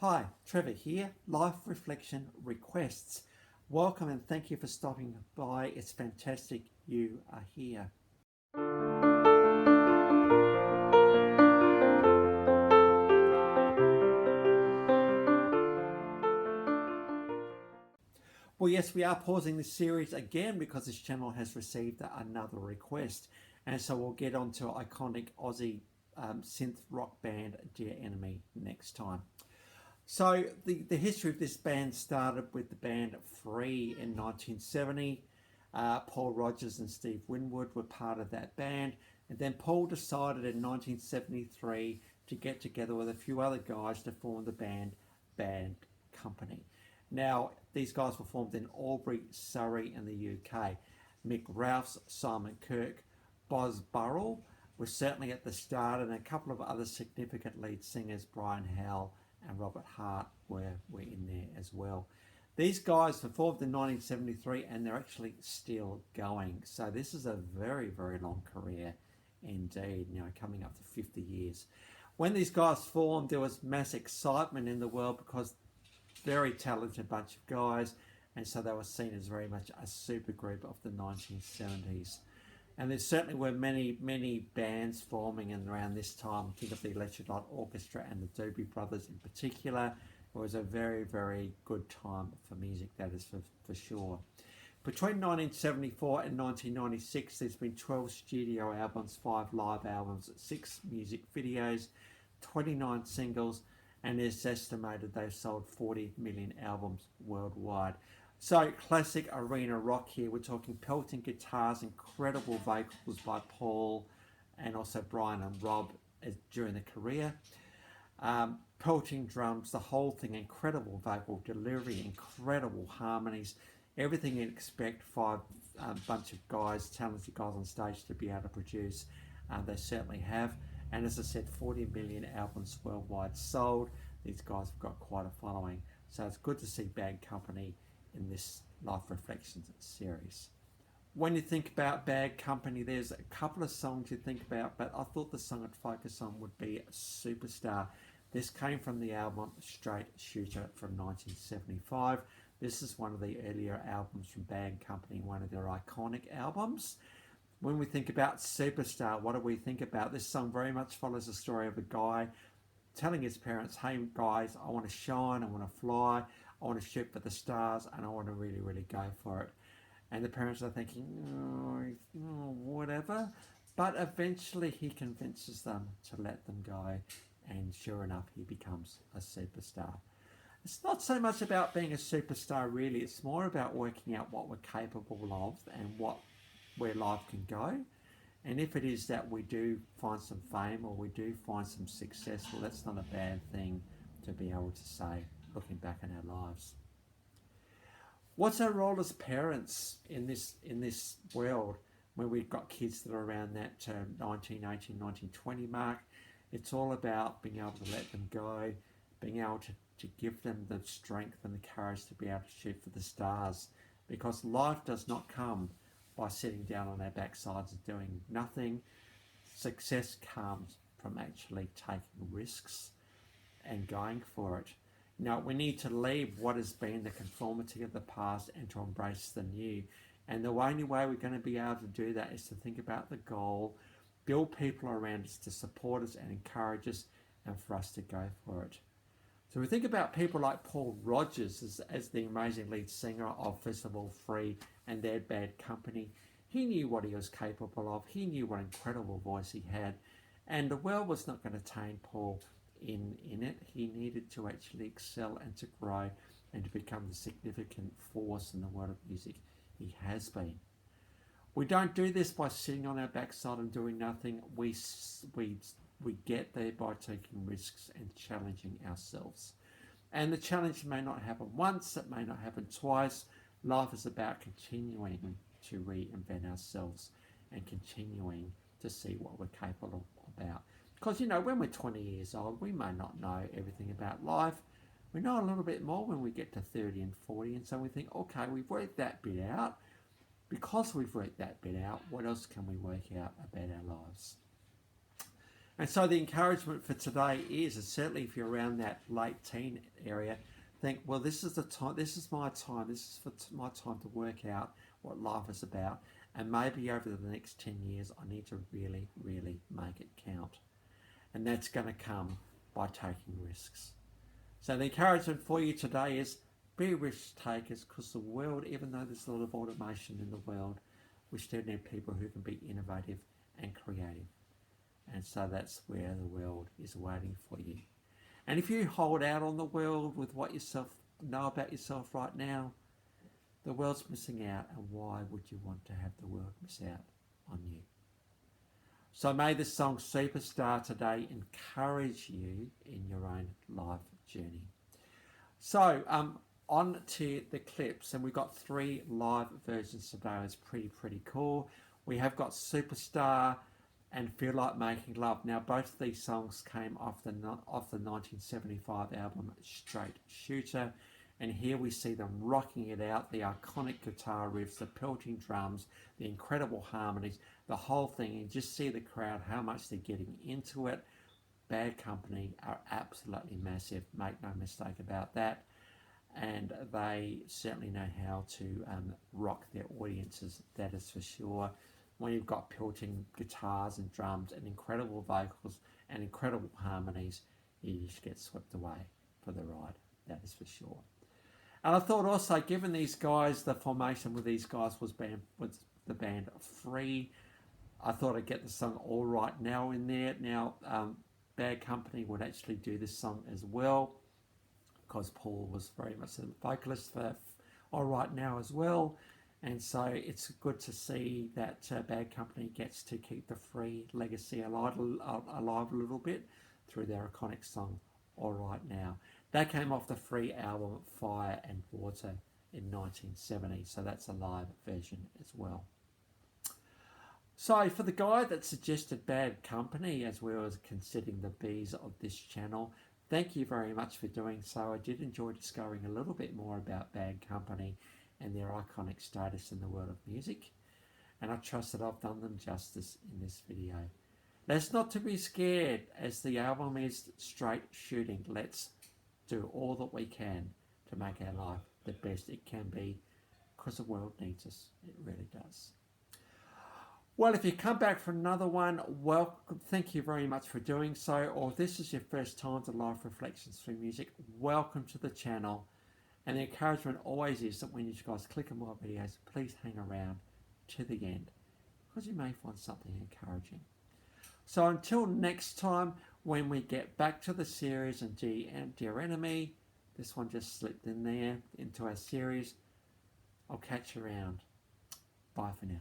Hi, Trevor here, Life Reflection Requests. Welcome and thank you for stopping by. It's fantastic you are here. Well, yes, we are pausing this series again because this channel has received another request. And so we'll get on to iconic Aussie synth rock band Dear Enemy next time. So the history of this band started with the band Free in 1970. Paul Rodgers and Steve Winwood were part of that band. And then Paul decided in 1973 to get together with a few other guys to form the Band Company. Now, these guys were formed in Albury, Surrey in the UK. Mick Ralphs, Simon Kirke, Boz Burrell were certainly at the start, and a couple of other significant lead singers, Brian Howell and Robert Hart, were in there as well. These guys were formed in 1973 and they're actually still going. So this is a very, very long career indeed, coming up to 50 years. When these guys formed, there was mass excitement in the world because very talented bunch of guys, and so they were seen as very much a super group of the 1970s. And there certainly were many bands forming and around this time. Think of the Electric Light Orchestra and the Doobie Brothers in particular. It was a very, very good time for music, that is for sure. Between 1974 and 1996, there's been 12 studio albums, 5 live albums, 6 music videos, 29 singles, and it's estimated they've sold 40 million albums worldwide. So classic arena rock here. We're talking pelting guitars, incredible vocals by Paul and also Brian and Rob during the career. Pelting drums, the whole thing, incredible vocal delivery, incredible harmonies, everything you'd expect for a bunch of guys, talented guys on stage to be able to produce. They certainly have. And as I said, 40 million albums worldwide sold. These guys have got quite a following. So it's good to see Bad Company in this Life Reflections series. When you think about Bad Company, there's a couple of songs you think about, but I thought the song I'd focus on would be Superstar. This came from the album Straight Shooter from 1975. This is one of the earlier albums from Bad Company, one of their iconic albums. When we think about Superstar, what do we think about? This song very much follows the story of a guy telling his parents, hey guys, I want to shine, I want to fly, I want to shoot for the stars, and I want to really, really go for it. And the parents are thinking, whatever. But eventually he convinces them to let them go, and sure enough, he becomes a superstar. It's not so much about being a superstar, really. It's more about working out what we're capable of and where life can go. And if it is that we do find some fame or we do find some success, well, that's not a bad thing to be able to say, looking back in our lives. What's our role as parents in this world when we've got kids that are around that 19, 18, 19, 20 mark? It's all about being able to let them go, being able to give them the strength and the courage to be able to shoot for the stars, because life does not come by sitting down on our backsides and doing nothing. Success comes from actually taking risks and going for it. Now, we need to leave what has been the conformity of the past and to embrace the new. And the only way we're going to be able to do that is to think about the goal, build people around us to support us and encourage us, and for us to go for it. So we think about people like Paul Rodgers as the amazing lead singer of, first of all, Free and their Bad Company. He knew what he was capable of. He knew what incredible voice he had. And the world was not going to tame Paul in it. He needed to actually excel and to grow and to become the significant force in the world of music he has been. We don't do this by sitting on our backside and doing nothing. We get there by taking risks and challenging ourselves. And the challenge may not happen once, it may not happen twice. Life is about continuing to reinvent ourselves and continuing to see what we're capable about. Because, when we're 20 years old, we may not know everything about life. We know a little bit more when we get to 30 and 40, and so we think, okay, we've worked that bit out. Because we've worked that bit out, what else can we work out about our lives? And so the encouragement for today is certainly if you're around that late teen area, think, well, this is the time, this is my time, this is my time to work out what life is about. And maybe over the next 10 years, I need to really, really make it count. And that's going to come by taking risks. So the encouragement for you today is be risk takers, because the world, even though there's a lot of automation in the world, we still need people who can be innovative and creative. And so that's where the world is waiting for you. And if you hold out on the world with what you know about yourself right now, the world's missing out. And why would you want to have the world miss out on you? So may this song Superstar today encourage you in your own life journey. So on to the clips, and we've got 3 live versions today. It's pretty cool. We have got Superstar and Feel Like Making Love. Now both of these songs came off the 1975 album Straight Shooter, and here we see them rocking it out, the iconic guitar riffs, the pelting drums, the incredible harmonies, the whole thing, and just see the crowd, how much they're getting into it. Bad Company are absolutely massive, make no mistake about that, and they certainly know how to rock their audiences, that is for sure. When you've got pelting guitars and drums and incredible vocals and incredible harmonies, you just get swept away for the ride, that is for sure. And I thought also, given these guys, the formation with these guys was the band Free, I thought I'd get the song All Right Now in there. Now, Bad Company would actually do this song as well, because Paul was very much the vocalist for All Right Now as well. And so it's good to see that Bad Company gets to keep the Free legacy alive a little bit through their iconic song All Right Now. They came off the Free album Fire and Water in 1970, so that's a live version as well. So for the guy that suggested Bad Company as we were considering the B's of this channel, thank you very much for doing so. I did enjoy discovering a little bit more about Bad Company and their iconic status in the world of music, and I trust that I've done them justice in this video. Let's not to be scared, as the album is straight shooting. Let's do all that we can to make our life the best it can be, because the world needs us. It really does. Well, if you come back for another one, welcome. Thank you very much for doing so. Or if this is your first time to Life Reflections Through Music, welcome to the channel. And the encouragement always is that when you guys click on my videos, please hang around to the end, because you may find something encouraging. So until next time, when we get back to the series and Dear Enemy, this one just slipped in there into our series. I'll catch you around. Bye for now.